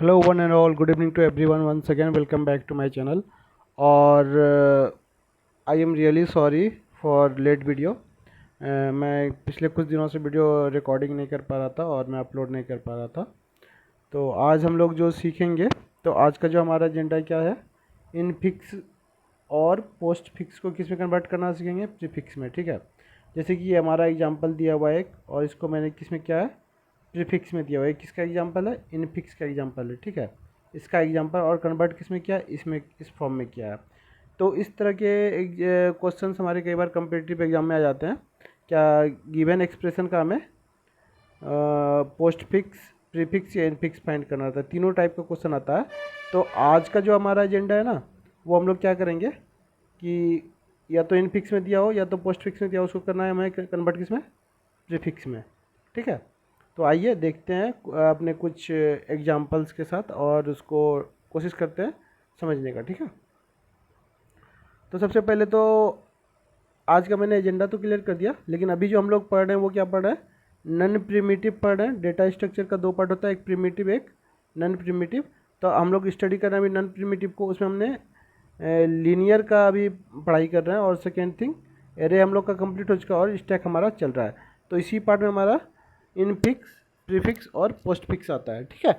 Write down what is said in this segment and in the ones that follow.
Hello one and all, good evening to everyone, once again welcome back to my channel. और I am really sorry for late video. मैं पिछले कुछ दिनों से video recording नहीं कर पा रहा था और मैं अपलोड नहीं कर पा रहा था। तो आज हम लोग जो सीखेंगे, तो आज का जो हमारा एजेंडा क्या है, इन फिक्स और पोस्ट फिक्स को किस में कन्वर्ट करना सीखेंगे, प्रीफिक्स में। ठीक है, जैसे कि ये हमारा एग्जांपल दिया हुआ है एक, और इसको मैंने किस में किया है, प्रीफिक्स में दिया हुआ है। किसका एग्जांपल है, इनफिक्स का एग्जांपल है। ठीक है, इसका एग्जांपल और कन्वर्ट किस में किया है, इसमें, इस फॉर्म में किया है। तो इस तरह के क्वेश्चंस हमारे कई बार कम्पिटिटिव एग्जाम में आ जाते हैं। क्या गिवन एक्सप्रेशन का हमें पोस्ट फिक्स, प्रीफिक्स या इनफिक्स फाइंड करना रहता है। तीनों टाइप का क्वेश्चन आता है। तो आज का जो हमारा एजेंडा है ना, वो हम लोग क्या करेंगे कि या तो इनफिक्स में दिया हो या तो पोस्ट फिक्स में दिया हो, उसको करना है हमें कन्वर्ट किस में, प्रीफिक्स में। ठीक है, तो आइए देखते हैं अपने कुछ एग्जांपल्स के साथ और उसको कोशिश करते हैं समझने का। ठीक है, तो सबसे पहले तो आज का मैंने एजेंडा तो क्लियर कर दिया, लेकिन अभी जो हम लोग पढ़ रहे हैं वो क्या पढ़ रहे हैं, नन प्रिमिटिव पढ़ रहे हैं। डेटा स्ट्रक्चर का दो पार्ट होता है, एक प्रिमिटिव, एक नन प्रिमिटिव। तो हम लोग स्टडी कर रहे हैं अभी नन प्रिमिटिव को, उसमें हमने लीनियर का अभी पढ़ाई कर रहे हैं। और सेकेंड थिंग, एरे हम लोग का कंप्लीट हो चुका और स्टैक हमारा चल रहा है। तो इसी पार्ट में हमारा इनफिक्स, प्रीफिक्स और पोस्ट फिक्स आता है। ठीक है,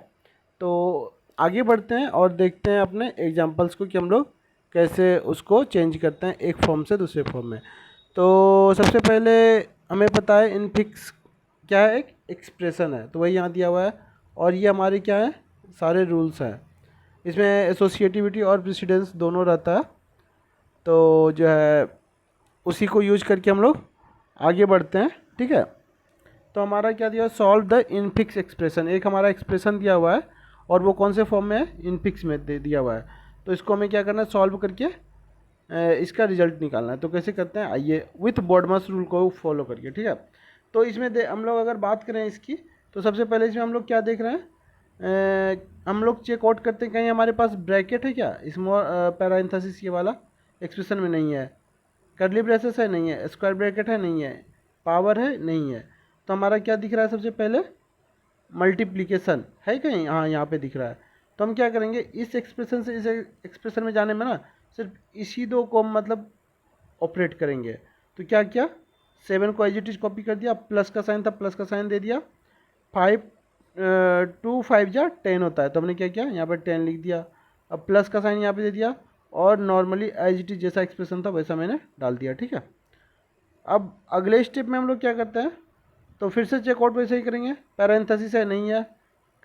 तो आगे बढ़ते हैं और देखते हैं अपने एग्जांपल्स को कि हम लोग कैसे उसको चेंज करते हैं एक फॉर्म से दूसरे फॉर्म में। तो सबसे पहले हमें पता है इनफिक्स क्या है, एक एक्सप्रेशन है, तो वही यहाँ दिया हुआ है। और ये हमारे क्या है, सारे रूल्स हैं। इसमें एसोसिएटिविटी और प्रेसिडेंस दोनों रहता है। तो जो है उसी को यूज करके हम लोग आगे बढ़ते हैं। ठीक है, तो हमारा क्या दिया, सॉल्व द इनफिक्स एक्सप्रेशन। एक हमारा एक्सप्रेशन दिया हुआ है और वो कौन से फॉर्म में है, इनफिक्स में दिया हुआ है। तो इसको हमें क्या करना है, सॉल्व करके इसका रिजल्ट निकालना है। तो कैसे करते हैं, आइए, विथ बॉडमस रूल को फॉलो करके। ठीक है, तो इसमें हम लोग अगर बात करें इसकी, तो सबसे पहले इसमें हम लोग क्या देख रहे हैं, हम लोग चेक आउट करते हैं कहीं हमारे पास ब्रैकेट है क्या, स्मॉल पैरांथेसिस ये वाला एक्सप्रेशन में नहीं है, कर्ली ब्रेसेस है नहीं है, स्क्वायर ब्रैकेट है नहीं है, पावर है नहीं है। तो हमारा क्या दिख रहा है, सबसे पहले मल्टीप्लिकेशन है कहीं, हाँ यहाँ पे दिख रहा है। तो हम क्या करेंगे, इस एक्सप्रेशन से इस एक्सप्रेशन में जाने में ना सिर्फ इसी दो को हम मतलब ऑपरेट करेंगे। तो क्या किया, 7 को एज इट इज कॉपी कर दिया, प्लस का साइन था प्लस का साइन दे दिया, 5 2 5 जा 10 होता है, तो हमने क्या किया, यहाँ पर 10 लिख दिया। अब प्लस का साइन यहाँ पे दे दिया और नॉर्मली एज इट इज जैसा एक्सप्रेशन था वैसा मैंने डाल दिया। ठीक है, अब अगले स्टेप में हम लोग क्या करते हैं, तो फिर से चेकआउट वैसे ही करेंगे। पैरेंथेसिस है नहीं है,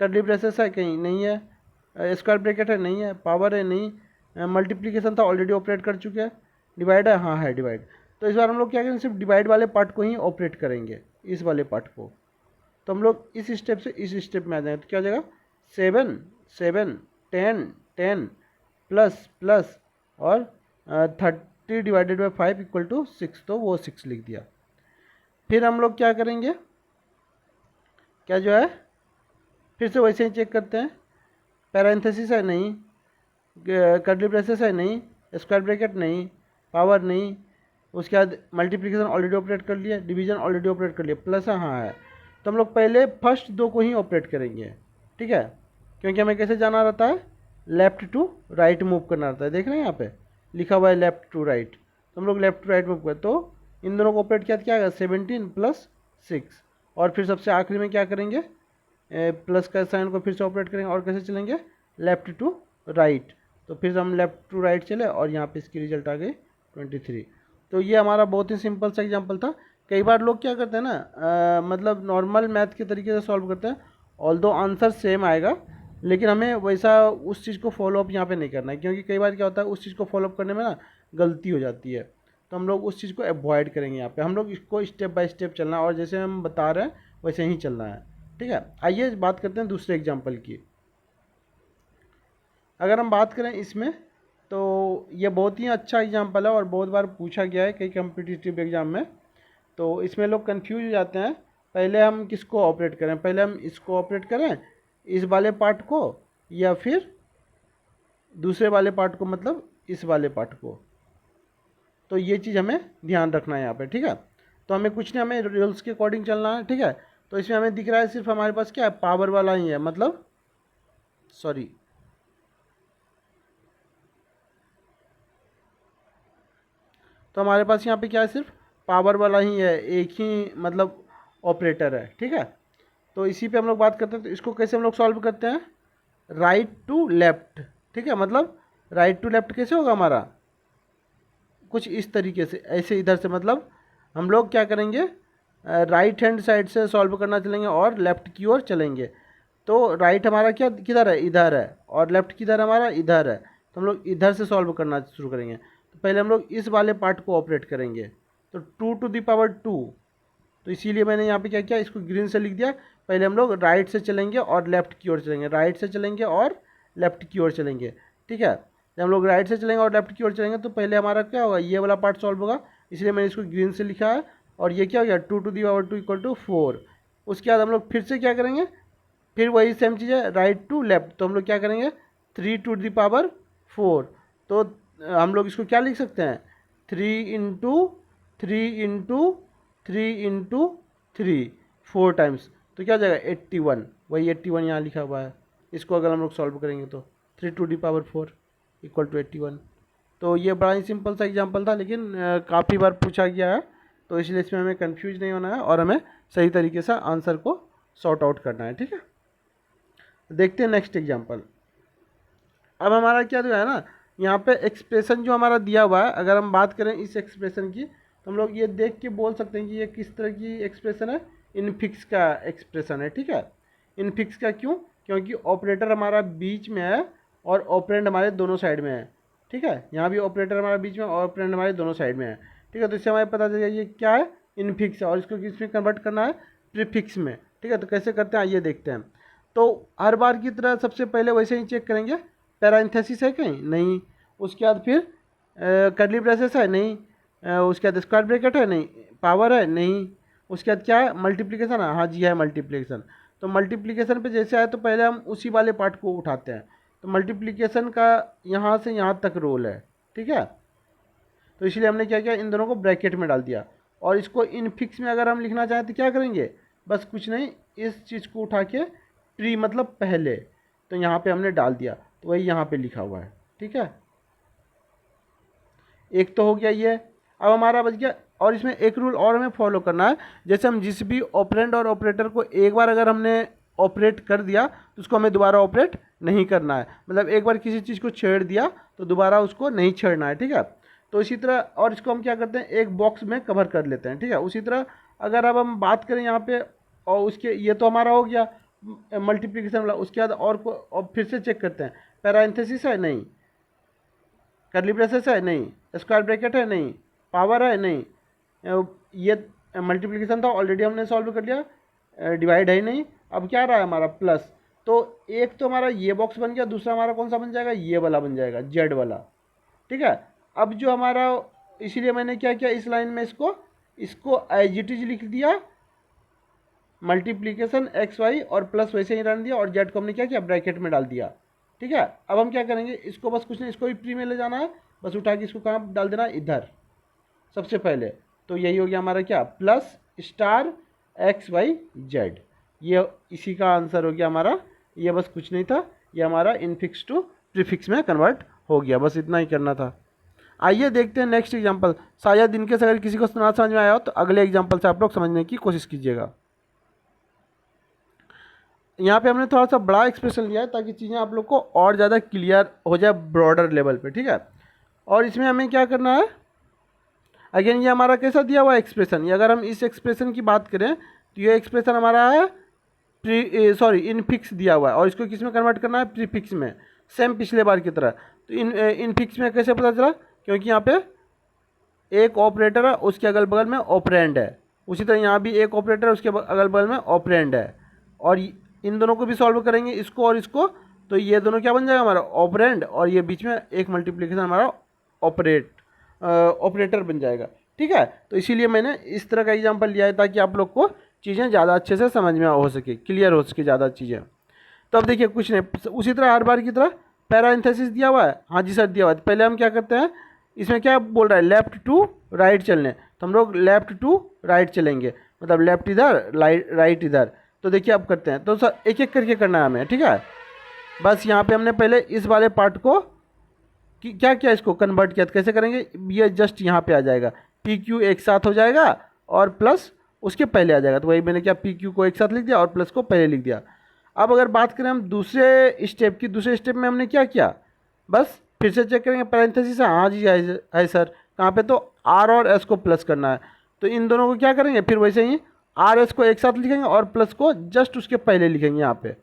कर्ली ब्रेसेस है कहीं नहीं है, स्क्वायर ब्रैकेट है नहीं है, पावर है नहीं, मल्टीप्लिकेशन था ऑलरेडी ऑपरेट कर चुके हैं, डिवाइड है हाँ है डिवाइड। तो इस बार हम लोग क्या करेंगे, सिर्फ डिवाइड वाले पार्ट को ही ऑपरेट करेंगे, इस वाले पार्ट को। तो हम लोग इस स्टेप से इस स्टेप में आ जाएंगे। तो क्या हो जाएगा, 7 7 10 10 प्लस प्लस और 30 डिवाइडेड बाई 5 इक्वल टू 6, तो वो 6 लिख दिया। फिर हम लोग क्या करेंगे, क्या जो है, फिर से वैसे ही चेक करते हैं, पैरेंथेसिस है नहीं, कर्ली ब्रेसेस है नहीं, स्क्वायर ब्रैकेट नहीं, पावर नहीं, उसके बाद मल्टीप्लिकेशन ऑलरेडी ऑपरेट कर लिया, डिवीजन ऑलरेडी ऑपरेट कर लिया, प्लस है हाँ है। तो हम लोग पहले फर्स्ट दो को ही ऑपरेट करेंगे। ठीक है, क्योंकि हमें कैसे जाना रहता है, लेफ्ट टू राइट मूव करना रहता है। देख रहे हैं यहाँ पे लिखा हुआ है लेफ्ट टू राइट, तो हम लोग लेफ्ट टू राइट मूव करें। तो इन दोनों को ऑपरेट किया तो क्या आएगा, 17 प्लस 6। और फिर सबसे आखिरी में क्या करेंगे, प्लस का साइन को फिर से ऑपरेट करेंगे और कैसे चलेंगे, लेफ्ट टू राइट। तो फिर हम लेफ्ट टू राइट चले और यहाँ पे इसकी रिजल्ट आ गई 23। तो ये हमारा बहुत ही सिंपल सा एग्जांपल था। कई बार लोग क्या करते हैं ना, मतलब नॉर्मल मैथ के तरीके से सॉल्व करते हैं, ऑल्दो आंसर सेम आएगा, लेकिन हमें वैसा उस चीज़ को फॉलोअप यहाँ पे नहीं करना है, क्योंकि कई बार क्या होता है उस चीज़ को फॉलोअप करने में ना गलती हो जाती है। तो हम लोग उस चीज़ को अवॉइड करेंगे यहाँ पे, हम लोग इसको स्टेप बाय स्टेप चलना है और जैसे हम बता रहे हैं वैसे ही चलना है। ठीक है, आइए बात करते हैं दूसरे एग्जाम्पल की। अगर हम बात करें इसमें, तो ये बहुत ही अच्छा एग्जाम्पल है और बहुत बार पूछा गया है कई कम्पिटिटिव एग्जाम में। तो इसमें लोग कंफ्यूज हो जाते हैं, पहले हम किसको ऑपरेट करें, पहले हम इसको ऑपरेट करें, इस वाले पार्ट को, या फिर दूसरे वाले पार्ट को, मतलब इस वाले पार्ट को। तो ये चीज़ हमें ध्यान रखना है यहाँ पे। ठीक है, तो हमें कुछ नहीं, हमें रूल्स के अकॉर्डिंग चलना है। ठीक है, तो इसमें हमें दिख रहा है सिर्फ हमारे पास क्या है, पावर वाला ही है, मतलब सॉरी, तो हमारे पास यहाँ पे क्या है, सिर्फ पावर वाला ही है, एक ही मतलब ऑपरेटर है, ठीक है। तो इसी पे हम लोग बात करते हैं। तो इसको कैसे हम लोग सॉल्व करते हैं, राइट टू लेफ्ट, ठीक है। मतलब राइट टू लेफ्ट कैसे होगा हमारा, कुछ इस तरीके से, ऐसे इधर से, मतलब हम लोग क्या करेंगे, राइट हैंड साइड से सॉल्व करना चलेंगे और लेफ्ट की ओर चलेंगे। तो राइट हमारा क्या किधर है, इधर है, और लेफ्ट किधर हमारा, इधर है। तो हम लोग इधर से सॉल्व करना शुरू करेंगे। तो पहले हम लोग इस वाले पार्ट को ऑपरेट करेंगे, तो 2 to the power 2। तो इसीलिए मैंने यहाँ पे क्या किया, इसको ग्रीन से लिख दिया। पहले हम लोग राइट से चलेंगे और लेफ्ट की ओर चलेंगे, राइट से चलेंगे और लेफ्ट की ओर चलेंगे, ठीक है। जब हम लोग राइट से चलेंगे और लेफ्ट की ओर चलेंगे तो पहले हमारा क्या होगा, ये वाला पार्ट सॉल्व होगा, इसलिए मैंने इसको ग्रीन से लिखा है। और ये क्या हो गया, 2 to the power 2 = 4। उसके बाद हम लोग फिर से क्या करेंगे, फिर वही सेम चीज़ है, राइट टू लेफ्ट। तो हम लोग क्या करेंगे, 3 to the power 4। तो हम लोग इसको क्या लिख सकते हैं, 3 × 3 × 3 × 3 4 टाइम्स। तो क्या हो जाएगा, 81। वही 81 यहाँ लिखा हुआ है। इसको अगर हम लोग सॉल्व करेंगे तो 3 to the power 4 = 81। तो ये बड़ा ही सिंपल सा एग्जांपल था, लेकिन काफ़ी बार पूछा गया है, तो इसलिए इसमें हमें कंफ्यूज नहीं होना है और हमें सही तरीके से आंसर को सॉर्ट आउट करना है, ठीक है। देखते हैं नेक्स्ट एग्जांपल। अब हमारा क्या जो है ना, यहाँ पे एक्सप्रेशन जो हमारा दिया हुआ है, अगर हम बात करें इस एक्सप्रेशन की, तो हम लोग ये देख के बोल सकते हैं कि ये किस तरह की एक्सप्रेशन है, इनफिक्स का एक्सप्रेशन है, ठीक है। इनफिक्स का क्यों, क्योंकि ऑपरेटर हमारा बीच में है और ऑपरेंड हमारे दोनों साइड में है, ठीक है। यहाँ भी ऑपरेटर हमारा बीच में और ऑपरेंड हमारे दोनों साइड में है, ठीक है। तो इससे हमें पता चलेगा ये क्या है, इनफिक्स है, और इसको किस में कन्वर्ट करना है, प्रीफिक्स में, ठीक है। तो कैसे करते हैं आइए देखते हैं। तो हर बार की तरह सबसे पहले वैसे ही चेक करेंगे, पैरेंथेसिस है कहीं नहीं, उसके बाद फिर कर्ली ब्रेसेस है नहीं, उसके बाद स्क्वायर ब्रैकेट है नहीं, पावर है नहीं, उसके बाद क्या है, मल्टीप्लिकेशन है, हाँ जी है मल्टीप्लिकेशन। तो मल्टीप्लिकेशन पे जैसे आए तो पहले हम उसी वाले पार्ट को उठाते हैं। तो मल्टीप्लिकेशन का यहाँ से यहाँ तक रोल है, ठीक है। तो इसलिए हमने क्या किया, इन दोनों को ब्रैकेट में डाल दिया। और इसको इनफिक्स में अगर हम लिखना चाहें तो क्या करेंगे, बस कुछ नहीं, इस चीज़ को उठा के प्री मतलब पहले, तो यहाँ पे हमने डाल दिया, तो वही यहाँ पे लिखा हुआ है, ठीक है। एक तो हो गया ये। अब हमारा बच गया, और इसमें एक रूल और हमें फॉलो करना है, जैसे हम जिस भी ऑपरेंड और ऑपरेटर को एक बार अगर हमने ऑपरेट कर दिया तो उसको हमें दोबारा ऑपरेट नहीं करना है। मतलब एक बार किसी चीज़ को छेड़ दिया तो दोबारा उसको नहीं छेड़ना है, ठीक है। तो इसी तरह, और इसको हम क्या करते हैं, एक बॉक्स में कवर कर लेते हैं, ठीक है। उसी तरह अगर अब हम बात करें यहाँ पे, और उसके ये तो हमारा हो गया मल्टीप्लिकेशन वाला। उसके बाद और फिर से चेक करते हैं, पैरेंथेसिस है नहीं, कर्ली ब्रेसेस है नहीं, स्क्वायर ब्रैकेट है नहीं, पावर है नहीं, ये मल्टीप्लिकेशन था ऑलरेडी हमने सॉल्व कर लिया, डिवाइड है नहीं। अब क्या रहा है हमारा, प्लस। तो एक तो हमारा ये बॉक्स बन गया, दूसरा हमारा कौन सा बन जाएगा, ये वाला बन जाएगा, जेड वाला, ठीक है। अब जो हमारा, इसीलिए मैंने क्या किया, इस लाइन में इसको एज इट इज लिख दिया, मल्टीप्लिकेशन एक्स वाई, और प्लस वैसे ही रहने दिया, और जेड को हमने क्या किया, ब्रैकेट में डाल दिया, ठीक है। अब हम क्या करेंगे, इसको बस कुछ नहीं, इसको भी प्री में ले जाना है, बस उठा के इसको कहाँ डाल देना है, इधर सबसे पहले। तो यही हो गया हमारा क्या, plus star x y z, ये इसी का आंसर हो गया हमारा। ये बस कुछ नहीं था, ये हमारा इनफिक्स टू प्रीफिक्स में कन्वर्ट हो गया, बस इतना ही करना था। आइए देखते हैं नेक्स्ट एग्जाम्पल। शायद इनके से अगर किसी को ना समझ में आया हो तो अगले एग्जाम्पल से आप लोग समझने की कोशिश कीजिएगा। यहाँ पे हमने थोड़ा सा बड़ा एक्सप्रेशन लिया है ताकि चीज़ें आप लोग को और ज़्यादा क्लियर हो जाए ब्रॉडर लेवल पे, ठीक है। और इसमें हमें क्या करना है, अगेन ये हमारा कैसा दिया हुआ एक्सप्रेशन, ये अगर हम इस एक्सप्रेशन की बात करें तो ये एक्सप्रेशन हमारा है इनफिक्स दिया हुआ है, और इसको किस में कन्वर्ट करना है, प्रीफिक्स में, सेम पिछले बार की तरह। तो इनफिक्स में कैसे पता चला, क्योंकि यहाँ पे एक ऑपरेटर है, उसके अगल बगल में ऑपरेंड है। उसी तरह यहाँ भी एक ऑपरेटर है, उसके अगल बगल में ऑपरेंड है, और इन दोनों को भी सॉल्व करेंगे, इसको और इसको, तो ये दोनों क्या बन जाएगा हमारा, ऑपरेंड, और ये बीच में एक मल्टीप्लिकेशन हमारा ऑपरेटर बन जाएगा, ठीक है। तो इसीलिए मैंने इस तरह का एग्जांपल लिया है ताकि आप लोग को चीज़ें ज़्यादा अच्छे से समझ में हो सके, क्लियर हो सके ज़्यादा चीज़ें। तो अब देखिए कुछ नहीं, उसी तरह हर बार की तरह पैरेंथेसिस दिया हुआ है, हाँ जी सर दिया हुआ है। पहले हम क्या करते हैं, इसमें क्या बोल रहा है, लेफ़्ट टू राइट चलने, तो हम लोग लेफ़्ट टू राइट चलेंगे, मतलब लेफ़्ट इधर राइट इधर। तो देखिए अब करते हैं, तो सर एक एक करके करना है हमें, ठीक है। बस यहाँ पे हमने पहले इस वाले पार्ट को क्या किया, इसको कन्वर्ट किया। तो कैसे करेंगे, ये जस्ट यहाँ पे आ जाएगा, पी क्यू एक साथ हो जाएगा और प्लस उसके पहले आ जाएगा। तो वही मैंने क्या, पी क्यू को एक साथ लिख दिया और प्लस को पहले लिख दिया। अब अगर बात करें हम दूसरे स्टेप की, दूसरे स्टेप में हमने क्या किया, बस फिर से चेक करेंगे पैरेंथेसिस है, हाँ जी है सर, कहाँ पे, तो आर और एस को प्लस करना है। तो इन दोनों को क्या करेंगे, फिर वैसे ही आर एस को एक साथ लिखेंगे और प्लस को जस्ट उसके पहले लिखेंगे यहाँ पे।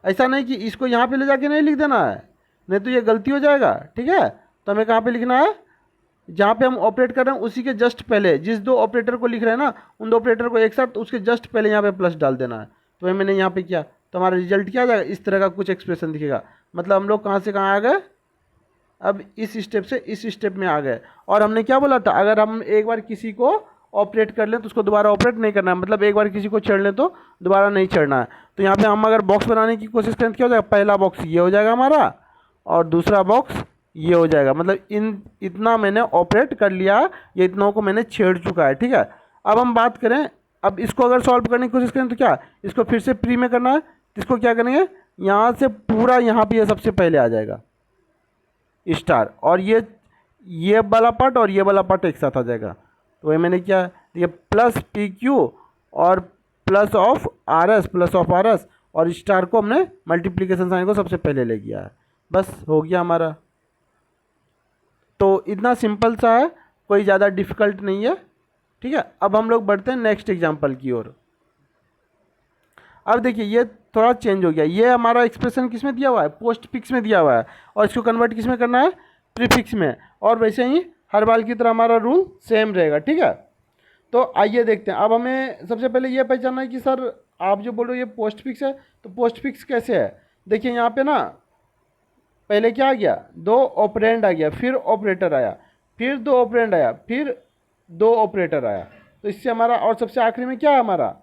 ऐसा नहीं कि इसको यहाँ पे ले जाके नहीं लिख देना है, नहीं तो ये गलती हो जाएगा, ठीक है। तो हमें कहाँ पे लिखना है, जहाँ पे हम ऑपरेट कर रहे हैं उसी के जस्ट पहले, जिस दो ऑपरेटर को लिख रहे हैं ना उन दो ऑपरेटर को एक साथ, तो उसके जस्ट पहले यहाँ पे प्लस डाल देना है। तो मैंने यहाँ पे किया, तो हमारा रिजल्ट क्या आ जाएगा, इस तरह का कुछ एक्सप्रेशन दिखेगा। मतलब हम लोग कहाँ से कहाँ आ गए, अब इस स्टेप से इस स्टेप में आ गए। और हमने क्या बोला था, अगर हम एक बार किसी को ऑपरेट कर लें तो उसको दोबारा ऑपरेट नहीं करना है, मतलब एक बार किसी को छेड़ लें तो दोबारा नहीं छेड़ना है। तो यहाँ पे हम अगर बॉक्स बनाने की कोशिश करें तो क्या हो जाएगा, पहला बॉक्स ये हो जाएगा हमारा और दूसरा बॉक्स ये हो जाएगा। मतलब इतना मैंने ऑपरेट कर लिया, ये इतनों को मैंने छेड़ चुका है, ठीक है। अब हम बात करें, अब इसको अगर सॉल्व करने की कोशिश करें तो क्या, इसको फिर से प्री में करना है। तो इसको क्या करेंगे, यहाँ से पूरा यहाँ पे ये सबसे पहले आ जाएगा स्टार, और ये वाला पार्ट और ये वाला पार्ट एक साथ आ जाएगा। तो वही मैंने क्या, ये प्लस पी क्यू और plus of R S, plus of R S, और स्टार को हमने मल्टीप्लिकेशन साइन को सबसे पहले ले गया है, बस हो गया हमारा। तो इतना सिंपल सा है, कोई ज़्यादा डिफ़िकल्ट नहीं है, ठीक है। अब हम लोग बढ़ते हैं नेक्स्ट एग्जांपल की ओर। अब देखिए ये थोड़ा चेंज हो गया, ये हमारा एक्सप्रेशन किस में दिया हुआ है, पोस्ट फिक्स में दिया हुआ है, और इसको कन्वर्ट किस में करना है, प्रीफिक्स में। और वैसे ही हर बार की तरह हमारा रूल सेम रहेगा, ठीक है। तो आइए देखते हैं। अब हमें सबसे पहले ये पहचानना है कि सर आप जो बोल रहे हो ये पोस्ट फिक्स है, तो पोस्ट फिक्स कैसे है। देखिए यहाँ पे ना पहले क्या आ गया, दो ऑपरेंड आ गया, फिर ऑपरेटर आया, फिर दो ऑपरेंड आया, फिर दो ऑपरेटर आया। तो इससे हमारा, और सबसे आखिरी में क्या है हमारा,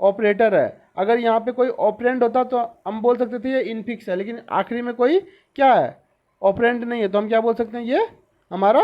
ऑपरेटर है। अगर यहाँ पे कोई ऑपरेंड होता तो हम बोल सकते थे ये इनफिक्स है, लेकिन आखिरी में कोई क्या है, ऑपरेंड नहीं है, तो हम क्या बोल सकते हैं, ये हमारा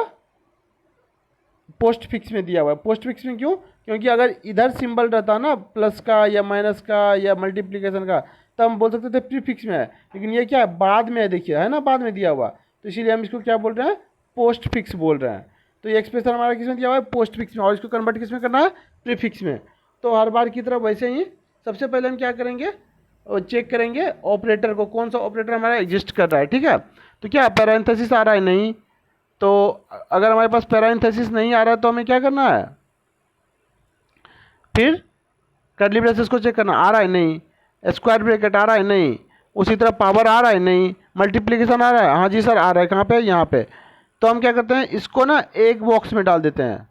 पोस्ट फिक्स में दिया हुआ है। पोस्ट फिक्स में क्यों, क्योंकि अगर इधर सिंबल रहता ना प्लस का या माइनस का या मल्टीप्लिकेशन का, तब हम बोल सकते थे प्रीफिक्स में है, लेकिन ये क्या है, बाद में है, देखिए है ना, बाद में दिया हुआ, तो इसीलिए हम इसको क्या बोल रहे हैं, पोस्ट फिक्स बोल रहे हैं। तो ये एक्सप्रेशन हमारा किस में दिया हुआ है, पोस्ट फिक्स में, और इसको कन्वर्ट किस में करना है, प्रीफिक्स में। तो हर बार की तरह वैसे ही सबसे पहले हम क्या करेंगे, चेक करेंगे ऑपरेटर को, कौन सा ऑपरेटर हमारा एग्जिस्ट कर रहा है, ठीक है। तो क्या पैरेंथेसिस आ रहा है, नहीं, तो अगर हमारे पास पैरेंथेसिस नहीं आ रहा है तो हमें क्या करना है, फिर कर्ली ब्रेसेस को चेक करना, आ रहा है नहीं, स्क्वायर ब्रैकेट आ रहा है नहीं, उसी तरह पावर आ रहा है नहीं, मल्टीप्लिकेशन आ रहा है, हाँ जी सर आ रहा है, कहाँ पे, यहाँ पे। तो हम क्या करते हैं, इसको ना एक बॉक्स में डाल देते हैं,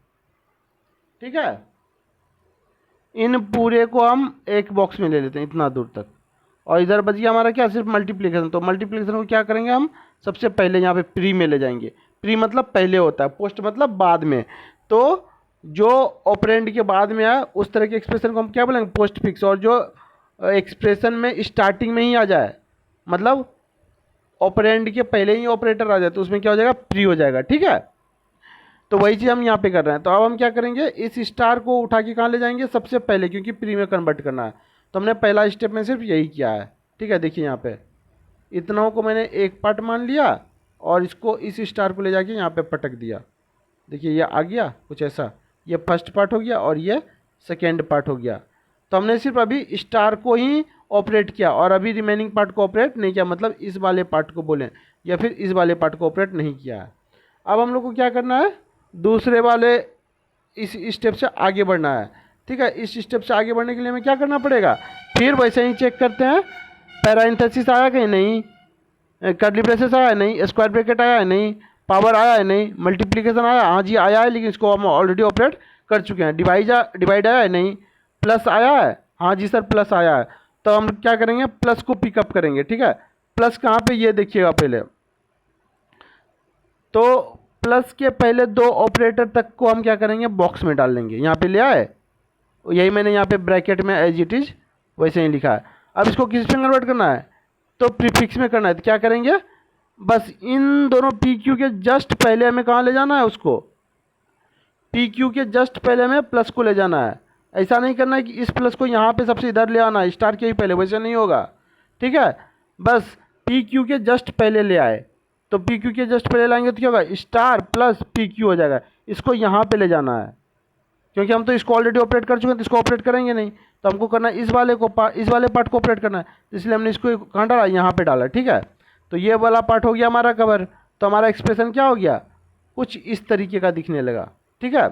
ठीक है। इन पूरे को हम एक बॉक्स में ले लेते हैं इतना दूर तक, और इधर बच गया हमारा क्या, सिर्फ मल्टीप्लिकेशन। तो मल्टीप्लिकेशन को क्या करेंगे हम, सबसे पहले यहाँ पे प्री में ले जाएंगे। प्री मतलब पहले होता है, पोस्ट मतलब बाद में। तो जो ऑपरेंड के बाद में आए उस तरह के एक्सप्रेशन को हम क्या बोलेंगे, पोस्ट फिक्स। और जो एक्सप्रेशन में स्टार्टिंग में ही आ जाए, मतलब ऑपरेंड के पहले ही ऑपरेटर आ जाए, तो उसमें क्या हो जाएगा, प्री हो जाएगा, ठीक है। तो वही चीज़ हम यहाँ पे कर रहे हैं। तो अब हम क्या करेंगे, इस स्टार को उठा के कहाँ ले जाएंगे, सबसे पहले, क्योंकि प्री में कन्वर्ट करना है। तो हमने पहला स्टेप में सिर्फ यही किया है, ठीक है। देखिए यहाँ पे इतनों को मैंने एक पार्ट मान लिया और इसको इस स्टार को ले जाके यहाँ पे पटक दिया। देखिए ये आ गया कुछ ऐसा, ये फर्स्ट पार्ट हो गया और ये सेकेंड पार्ट हो गया। तो हमने सिर्फ अभी स्टार को ही ऑपरेट किया और अभी रिमेनिंग पार्ट को ऑपरेट नहीं किया, मतलब इस वाले पार्ट को बोलें या फिर इस वाले पार्ट को ऑपरेट नहीं किया है। अब हम लोग को क्या करना है, दूसरे वाले इस स्टेप से आगे बढ़ना है, ठीक है। इस स्टेप से आगे बढ़ने के लिए हमें क्या करना पड़ेगा, फिर वैसे ही चेक करते हैं, पैरेंथेसिस आया कि नहीं, कर्ली ब्रेसेस आया है नहीं, स्क्वायर ब्रैकेट आया है नहीं, पावर आया है नहीं, मल्टीप्लिकेशन आया, हाँ जी आया है, लेकिन इसको हम ऑलरेडी ऑपरेट कर चुके हैं। डिवाइड आया है नहीं, प्लस आया है, हाँ जी सर प्लस आया है। तो हम क्या करेंगे, प्लस को पिकअप करेंगे, ठीक है। प्लस कहाँ पे, ये देखिएगा पहले, तो प्लस के पहले दो ऑपरेटर तक को हम क्या करेंगे, बॉक्स में डाल लेंगे। यहाँ पे ले आए, यही मैंने यहाँ पे ब्रैकेट में एज इट इज वैसे ही लिखा है। अब इसको किस में कन्वर्ट करना है, तो प्रीफिक्स में करना है। तो क्या करेंगे, बस इन दोनों पी क्यू के जस्ट पहले हमें कहाँ ले जाना है, उसको पी क्यू के जस्ट पहले हमें प्लस को ले जाना है। ऐसा नहीं करना है कि इस प्लस को यहाँ पे सबसे इधर ले आना है, स्टार के ही पहले, वैसे नहीं होगा, ठीक है। बस पी क्यू के जस्ट पहले ले आए, तो पी क्यू के जस्ट पहले लाएंगे तो क्या होगा, स्टार प्लस पी क्यू हो जाएगा। इसको यहाँ पे ले जाना है, क्योंकि हम तो इसको ऑलरेडी ऑपरेट कर चुके हैं, तो इसको ऑपरेट करेंगे नहीं, तो हमको करना है इस वाले पार्ट को ऑपरेट करना है, तो इसलिए हमने इसको कहाँ डाला, यहाँ पे डाला। ठीक है, तो ये वाला पार्ट हो गया हमारा कवर। तो हमारा एक्सप्रेशन क्या हो गया, कुछ इस तरीके का दिखने लगा। ठीक है,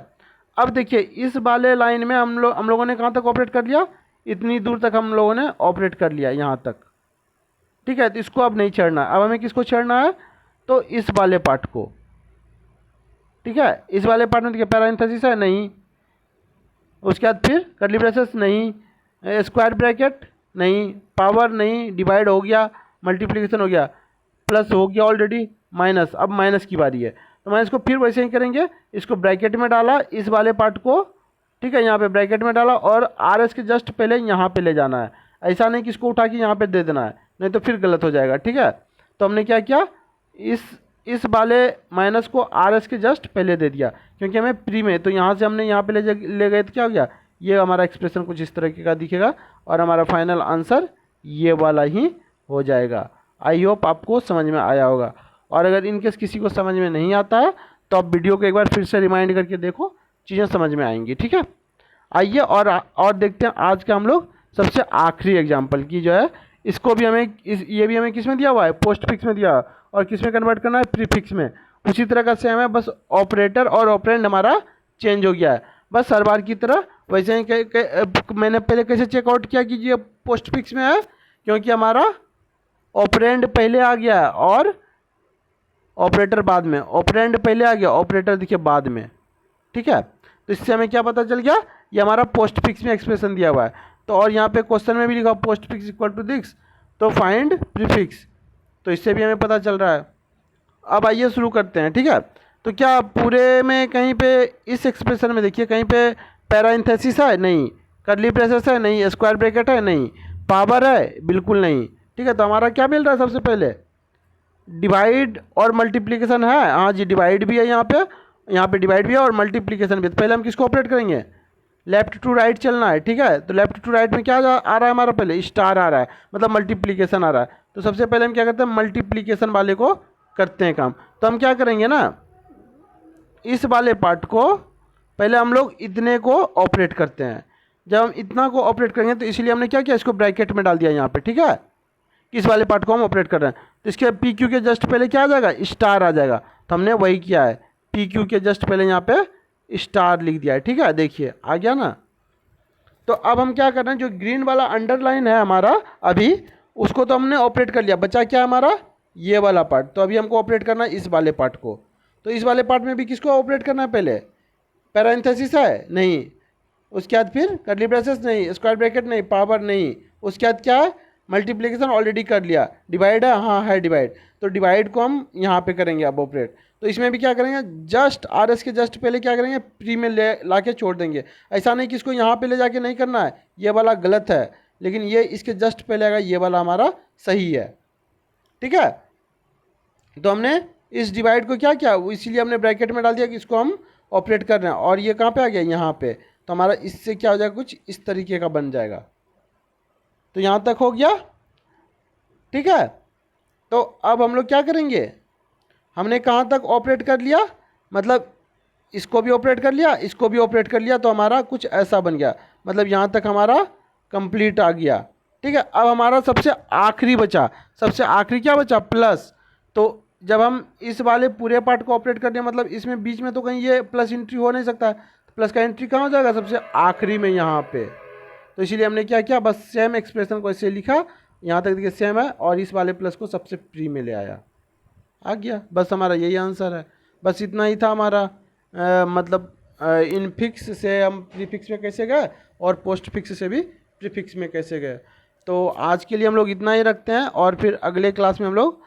अब देखिए इस वाले लाइन में हम लोगों ने कहाँ तक ऑपरेट कर लिया, इतनी दूर तक हम लोगों ने ऑपरेट कर लिया, यहाँ तक। ठीक है, तो इसको अब नहीं छेड़ना, अब हमें किसको छेड़ना है, तो इस वाले पार्ट को। ठीक है, इस वाले पार्ट में देखिए पैरेंथेसिस है नहीं, उसके बाद फिर कर्ली ब्रेसेस नहीं, स्क्वायर ब्रैकेट नहीं, पावर नहीं, डिवाइड हो गया, मल्टीप्लिकेशन हो गया, प्लस हो गया ऑलरेडी, माइनस, अब माइनस की बारी है, तो माइनस को फिर वैसे ही करेंगे, इसको ब्रैकेट में डाला इस वाले पार्ट को। ठीक है, यहाँ पे ब्रैकेट में डाला और आर एस के जस्ट पहले यहाँ पे ले जाना है, ऐसा नहीं कि इसको उठा के यहाँ पे दे देना है, नहीं तो फिर गलत हो जाएगा। ठीक है, तो हमने क्या किया, इस वाले माइनस को आर एस के जस्ट पहले दे दिया, क्योंकि हमें प्री में, तो यहाँ से हमने यहाँ पे ले गए तो क्या हो गया, ये हमारा एक्सप्रेशन कुछ इस तरीके का दिखेगा और हमारा फाइनल आंसर ये वाला ही हो जाएगा। आई होप आपको समझ में आया होगा, और अगर इनकेस किसी को समझ में नहीं आता है तो आप वीडियो को एक बार फिर से रिमाइंड करके देखो, चीज़ें समझ में आएंगी। ठीक है, आइए और देखते हैं आज का हम लोग सबसे आखिरी एग्जाम्पल की जो है, इसको भी हमें ये भी हमें किस में दिया हुआ है, पोस्ट फिक्स में दिया, और किस में कन्वर्ट करना है, प्रीफिक्स में। उसी तरह का सेम है, बस ऑपरेटर और ऑपरेंड हमारा चेंज हो गया है, बस हर बार की तरह वैसे ही मैंने पहले कैसे चेकआउट किया कि ये पोस्ट फिक्स में है, क्योंकि हमारा ऑपरेंड पहले आ गया और ऑपरेटर बाद में, ऑपरेंड पहले आ गया, ऑपरेटर देखिए बाद में। ठीक है, तो इससे हमें क्या पता चल गया, ये हमारा पोस्ट फिक्स में एक्सप्रेशन दिया हुआ है। तो और यहाँ पे क्वेश्चन में भी लिखा postfix equal to this, तो फाइंड प्रीफिक्स, तो इससे भी हमें पता चल रहा है। अब आइए शुरू करते हैं। ठीक है, तो क्या पूरे में कहीं पे इस एक्सप्रेशन में देखिए कहीं पे पैरेंथेसिस है नहीं, कर्ली ब्रेसेस है नहीं, स्क्वायर ब्रैकेट है नहीं, पावर है बिल्कुल नहीं। ठीक है, तो हमारा क्या मिल रहा है, सबसे पहले डिवाइड और मल्टीप्लिकेशन है, हाँ जी डिवाइड भी है यहाँ पे डिवाइड भी है और मल्टीप्लिकेशन भी है। तो पहले हम किसको ऑपरेट करेंगे, लेफ्ट टू राइट चलना है। ठीक है, तो लेफ्ट टू राइट में क्या आ रहा है हमारा, पहले स्टार आ रहा है, मतलब मल्टीप्लिकेशन आ रहा है। तो सबसे पहले हम क्या करते हैं, मल्टीप्लिकेशन वाले को करते हैं काम। तो हम क्या करेंगे ना, इस वाले पार्ट को पहले हम लोग इतने को ऑपरेट करते हैं। जब हम इतना को ऑपरेट करेंगे तो इसलिए हमने क्या किया, इसको ब्रैकेट में डाल दिया यहाँ पे। ठीक है, किस वाले पार्ट को हम ऑपरेट कर रहे हैं, तो इसके पी क्यू के जस्ट पहले क्या आ जाएगा, स्टार आ जाएगा। तो हमने वही किया है, पी क्यू के जस्ट पहले यहाँ पे स्टार लिख दिया है। ठीक है, देखिए आ गया ना। तो अब हम क्या कर रहे हैं, जो ग्रीन वाला अंडरलाइन है हमारा अभी, उसको तो हमने ऑपरेट कर लिया, बचा क्या हमारा, ये वाला पार्ट। तो अभी हमको ऑपरेट करना है इस वाले पार्ट को। तो इस वाले पार्ट में भी किसको ऑपरेट करना है, पहले पैरेंथेसिस है नहीं, उसके बाद फिर कर्ली ब्रेसेस नहीं, स्क्वायर ब्रैकेट नहीं, पावर नहीं, उसके बाद क्या है, मल्टीप्लिकेशन ऑलरेडी कर लिया, डिवाइड है हाँ है डिवाइड, तो डिवाइड को हम यहाँ पे करेंगे अब ऑपरेट। तो इसमें भी क्या करेंगे, जस्ट आर एस के जस्ट पहले क्या करेंगे, प्री में ला के छोड़ देंगे। ऐसा नहीं कि इसको यहाँ पे ले जाके नहीं करना है, ये वाला गलत है, लेकिन ये इसके जस्ट पहले आएगा, ये वाला हमारा सही है। ठीक है, तो हमने इस डिवाइड को क्या किया, इसीलिए हमने ब्रैकेट में डाल दिया कि इसको हम ऑपरेट कर रहे हैं, और ये कहाँ पे आ गया, यहाँ पे। तो हमारा इससे क्या हो जाएगा, कुछ इस तरीके का बन जाएगा। तो यहाँ तक हो गया। ठीक है, तो अब हम लोग क्या करेंगे, हमने कहाँ तक ऑपरेट कर लिया, मतलब इसको भी ऑपरेट कर लिया, इसको भी ऑपरेट कर लिया, तो हमारा कुछ ऐसा बन गया, मतलब यहाँ तक हमारा कंप्लीट आ गया। ठीक है, अब हमारा सबसे आखिरी बचा, सबसे आखिरी क्या बचा, प्लस। तो जब हम इस वाले पूरे पार्ट को ऑपरेट कर दिया, मतलब इसमें बीच में तो कहीं ये प्लस एंट्री हो नहीं सकता, तो प्लस का एंट्री कहाँ हो जाएगा, सबसे आखिरी में यहाँ पे। तो इसीलिए हमने क्या किया, बस सेम एक्सप्रेशन को ऐसे लिखा, यहाँ तक देखिए सेम है, और इस वाले प्लस को सबसे प्री में ले आया, आ गया। बस हमारा यही आंसर है, बस इतना ही था हमारा। मतलब इन फिक्स से हम प्रीफिक्स में कैसे गए और पोस्ट फिक्स से भी प्रीफिक्स में कैसे गए। तो आज के लिए हम लोग इतना ही रखते हैं, और फिर अगले क्लास में हम लोग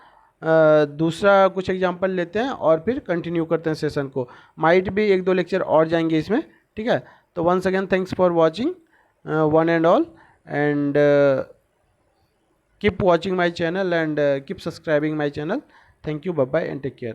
दूसरा कुछ एग्जांपल लेते हैं और फिर कंटिन्यू करते हैं सेशन को। माइट भी 1-2 लेक्चर और जाएंगे इसमें। ठीक है, तो once again thanks for watching one and all, and keep watching my channel and keep subscribing my channel. Thank you, bye bye and take care.